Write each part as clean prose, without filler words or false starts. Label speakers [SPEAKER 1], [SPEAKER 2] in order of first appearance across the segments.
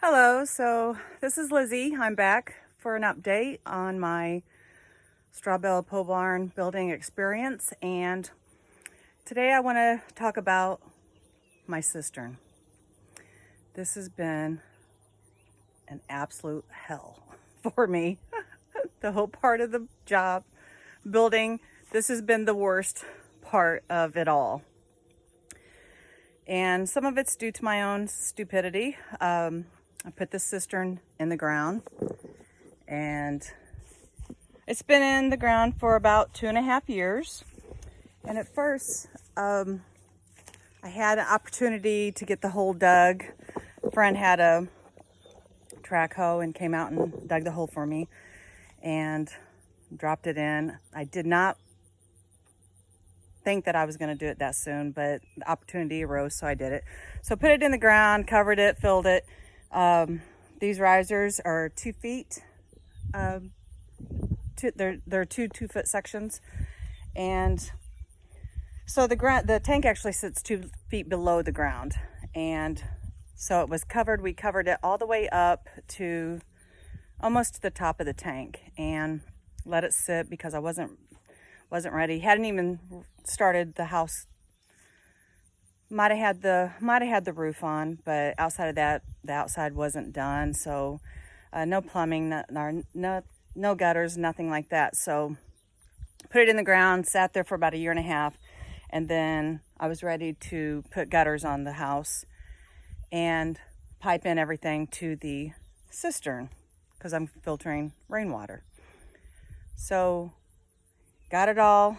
[SPEAKER 1] Hello, so this is Lizzie. I'm back for an update on my straw bale pole barn building experience, and today I want to talk about my cistern. This has been an absolute hell for me. The whole part of the job building, this has been the worst part of it all. And some of it's due to my own stupidity. I put the cistern in the ground, and it's been in the ground for about 2.5 years. And at first, I had an opportunity to get the hole dug. A friend had a track hoe and came out and dug the hole for me and dropped it in. I did not think that I was going to do it that soon, but the opportunity arose, so I did it. So put it in the ground, covered it, filled it. These risers are 2 feet. They're two 2-foot sections, and so the tank actually sits 2 feet below the ground, and so it was covered. We covered it all the way up to almost to the top of the tank, and let it sit because I wasn't ready. Hadn't even started the house. Might have had the roof on, but outside of that, the outside wasn't done. So no plumbing, no gutters, nothing like that. So put it in the ground, sat there for about 1.5 years, and then I was ready to put gutters on the house and pipe in everything to the cistern because I'm filtering rainwater. So got it all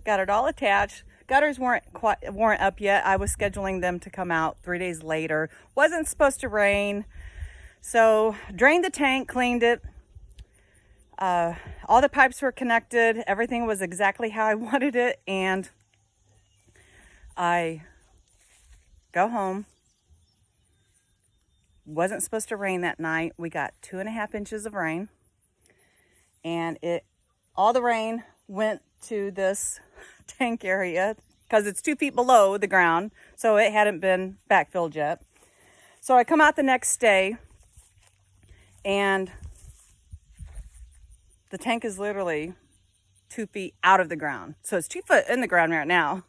[SPEAKER 1] attached. Gutters weren't up yet. I was scheduling them to come out 3 days later. Wasn't supposed to rain. So drained the tank, cleaned it. All the pipes were connected. Everything was exactly how I wanted it. And I go home. Wasn't supposed to rain that night. We got 2.5 inches of rain. And all the rain went to this tank area because it's 2 feet below the ground, so it hadn't been backfilled yet. So I come out the next day, and the tank is literally 2 feet out of the ground. So it's 2 foot in the ground right now.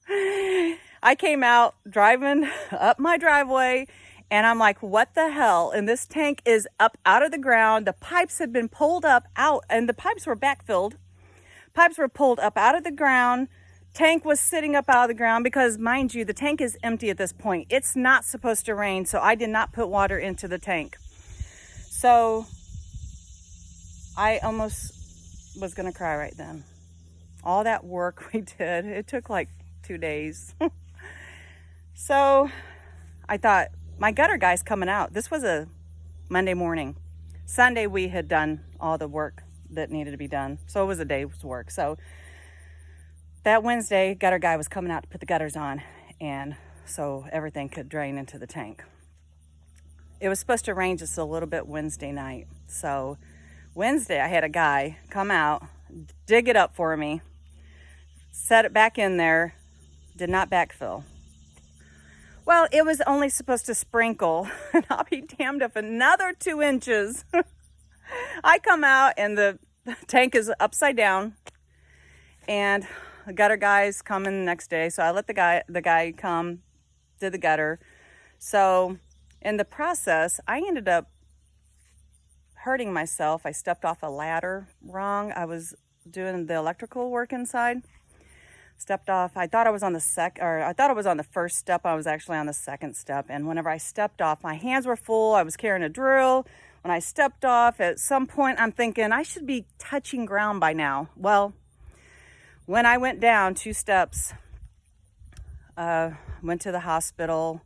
[SPEAKER 1] I came out driving up my driveway, and I'm like, what the hell? And this tank is up out of the ground. The pipes had been pulled up out, and the pipes were backfilled. Pipes were pulled up out of the ground. Tank was sitting up out of the ground because, mind you, the tank is empty at this point. It's not supposed to rain, so I did not put water into the tank. So I almost was going to cry right then. All that work we did, it took like 2 days. So I thought, my gutter guy's coming out. This was a Monday morning. Sunday we had done all the work that needed to be done. So it was a day's work. So that Wednesday, gutter guy was coming out to put the gutters on, and so everything could drain into the tank. It was supposed to rain just a little bit Wednesday night. So Wednesday, I had a guy come out, dig it up for me, set it back in there, did not backfill. Well, it was only supposed to sprinkle, and I'll be damned if another 2 inches. I come out, and the tank is upside down, and the gutter guy's coming the next day. So I let the guy come, did the gutter. So in the process, I ended up hurting myself. I stepped off a ladder wrong. I was doing the electrical work inside. Stepped off. I thought I was on the first step. I was actually on the second step. And whenever I stepped off, my hands were full. I was carrying a drill. When I stepped off, at some point, I'm thinking I should be touching ground by now. Well, when I went down 2 steps, went to the hospital,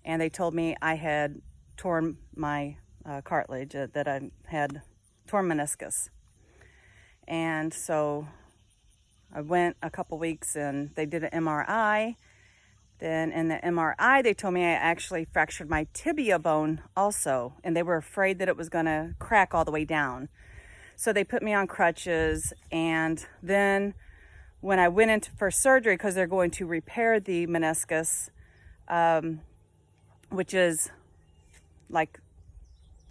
[SPEAKER 1] and they told me I had torn my cartilage, that I had torn meniscus. And so I went a couple weeks, and they did an MRI. Then in the MRI, they told me I actually fractured my tibia bone also, and they were afraid that it was going to crack all the way down. So they put me on crutches, and then when I went into for surgery, because they're going to repair the meniscus, which is like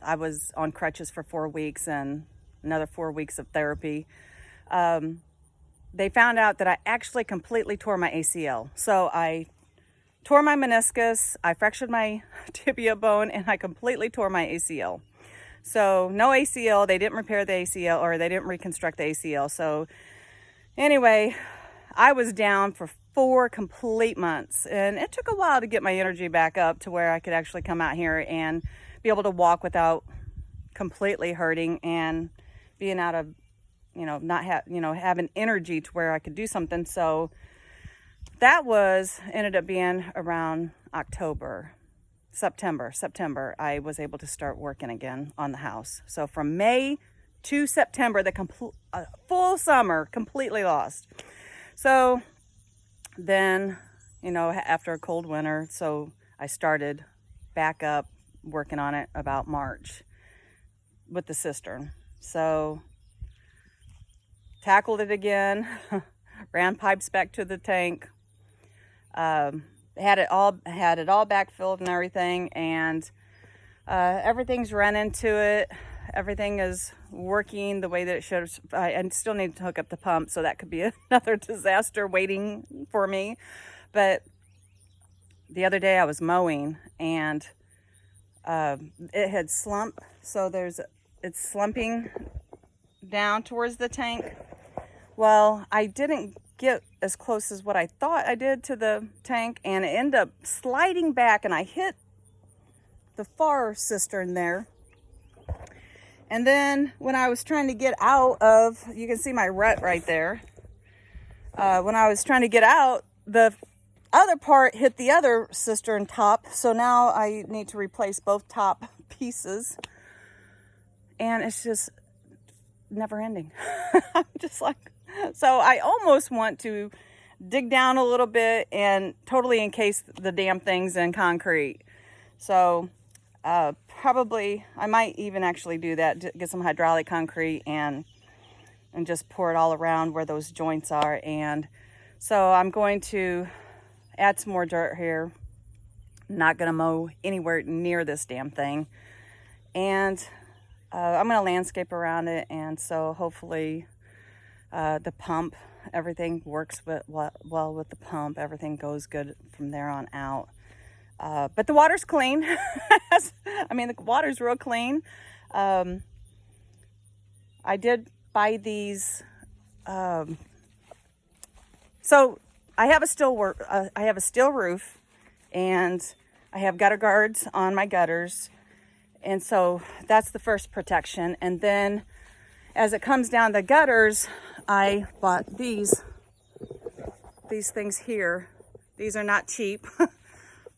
[SPEAKER 1] I was on crutches for 4 weeks and another 4 weeks of therapy. They found out that I actually completely tore my ACL. So I tore my meniscus, I fractured my tibia bone, and I completely tore my ACL. So no ACL, they didn't repair the ACL, or they didn't reconstruct the ACL. So anyway, I was down for 4 complete months, and it took a while to get my energy back up to where I could actually come out here and be able to walk without completely hurting and being out of, not having energy to where I could do something. So that ended up being around September, I was able to start working again on the house. So from May to September, the full summer, completely lost. So then, after a cold winter, so I started back up working on it about March with the cistern. So tackled it again, ran pipes back to the tank, had it all backfilled and everything, and everything's run into it. Everything is working the way that it should. I still need to hook up the pump, so that could be another disaster waiting for me. But the other day I was mowing, and it had slumped, so it's slumping down towards the tank. Well, I didn't get as close as what I thought I did to the tank, and it ended up sliding back, and I hit the far cistern there. And then when I was trying to get out of, you can see my rut right there. When I was trying to get out, the other part hit the other cistern top. So now I need to replace both top pieces. And it's just never ending. I'm just like, so I almost want to dig down a little bit and totally encase the damn things in concrete. So probably I might even actually do that, get some hydraulic concrete and just pour it all around where those joints are. And so I'm going to add some more dirt here. Not going to mow anywhere near this damn thing. And I'm going to landscape around it. And so hopefully the pump, everything works well with the pump. Everything goes good from there on out. But the water's clean. I mean, the water's real clean. I did buy these. So I have a steel roof, and I have gutter guards on my gutters, and so that's the first protection. And then, as it comes down the gutters, I bought these things here. These are not cheap.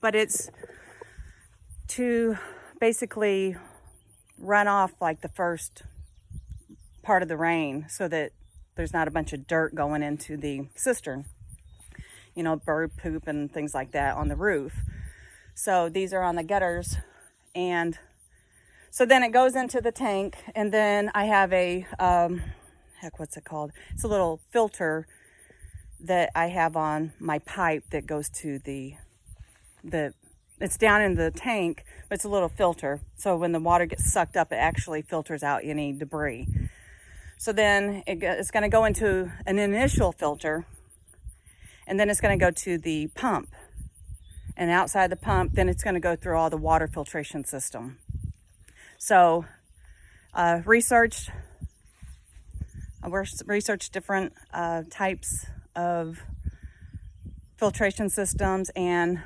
[SPEAKER 1] But it's to basically run off like the first part of the rain so that there's not a bunch of dirt going into the cistern, bird poop and things like that on the roof. So these are on the gutters, and so then it goes into the tank, and then I have a, what's it called? It's a little filter that I have on my pipe that goes to it's down in the tank, but it's a little filter. So when the water gets sucked up, it actually filters out any debris. So then it's going to go into an initial filter, and then it's going to go to the pump. And outside the pump, then it's going to go through all the water filtration system. So researched different types of filtration systems and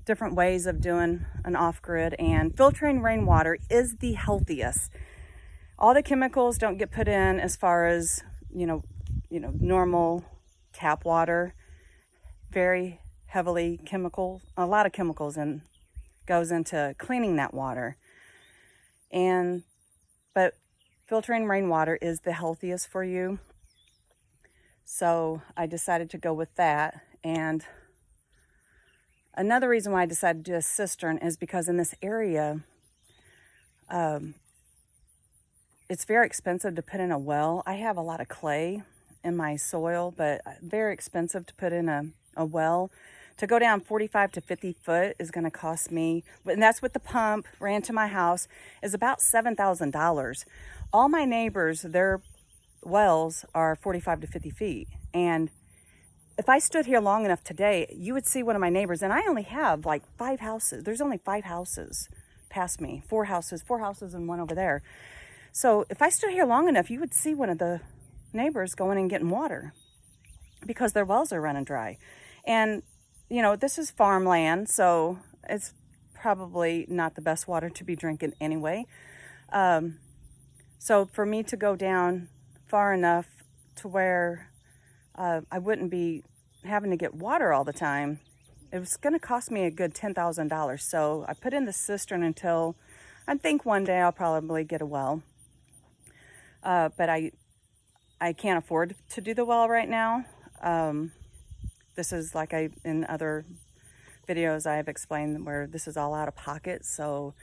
[SPEAKER 1] different ways of doing an off-grid, and filtering rainwater is the healthiest. All the chemicals don't get put in as far as normal tap water. Very heavily a lot of chemicals goes into cleaning that water. But filtering rainwater is the healthiest for you. So I decided to go with that. And another reason why I decided to do a cistern is because in this area, it's very expensive to put in a well. I have a lot of clay in my soil, but very expensive to put in a well. To go down 45 to 50 foot is going to cost me, and that's with the pump, ran to my house, is about $7,000. All my neighbors, their wells are 45 to 50 feet. And if I stood here long enough today, you would see one of my neighbors, and I only have like 5 houses. There's only 5 houses past me, 4 houses and one over there. So if I stood here long enough, you would see one of the neighbors going and getting water because their wells are running dry. And, you know, this is farmland, so it's probably not the best water to be drinking anyway. So for me to go down far enough to where I wouldn't be having to get water all the time, it was going to cost me a good $10,000. So I put in the cistern until I think one day I'll probably get a well. But I can't afford to do the well right now. This is like in other videos I have explained where this is all out of pocket. So,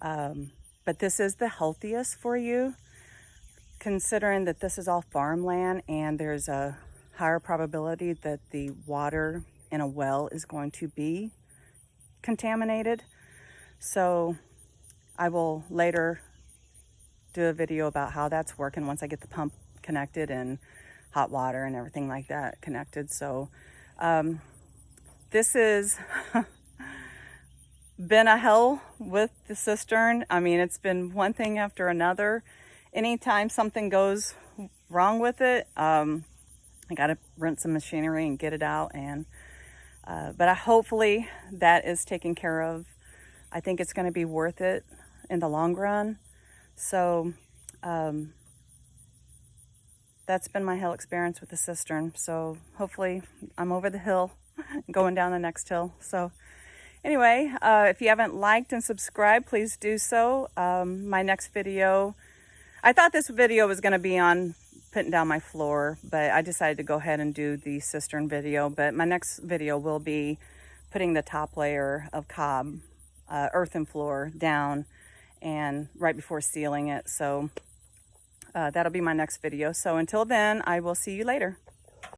[SPEAKER 1] but this is the healthiest for you, considering that this is all farmland and there's a higher probability that the water in a well is going to be contaminated. So I will later do a video about how that's working once I get the pump connected and hot water and everything like that connected. So this has been a hell with the cistern. I mean, it's been one thing after another. Anytime something goes wrong with it, I got to rent some machinery and get it out. And but hopefully that is taken care of. I think it's going to be worth it in the long run. So that's been my hell experience with the cistern. So hopefully I'm over the hill, going down the next hill. So anyway, if you haven't liked and subscribed, please do so. My next video, I thought this video was going to be on putting down my floor, but I decided to go ahead and do the cistern video. But my next video will be putting the top layer of cob, earthen floor down, and right before sealing it. So that'll be my next video. So until then, I will see you later.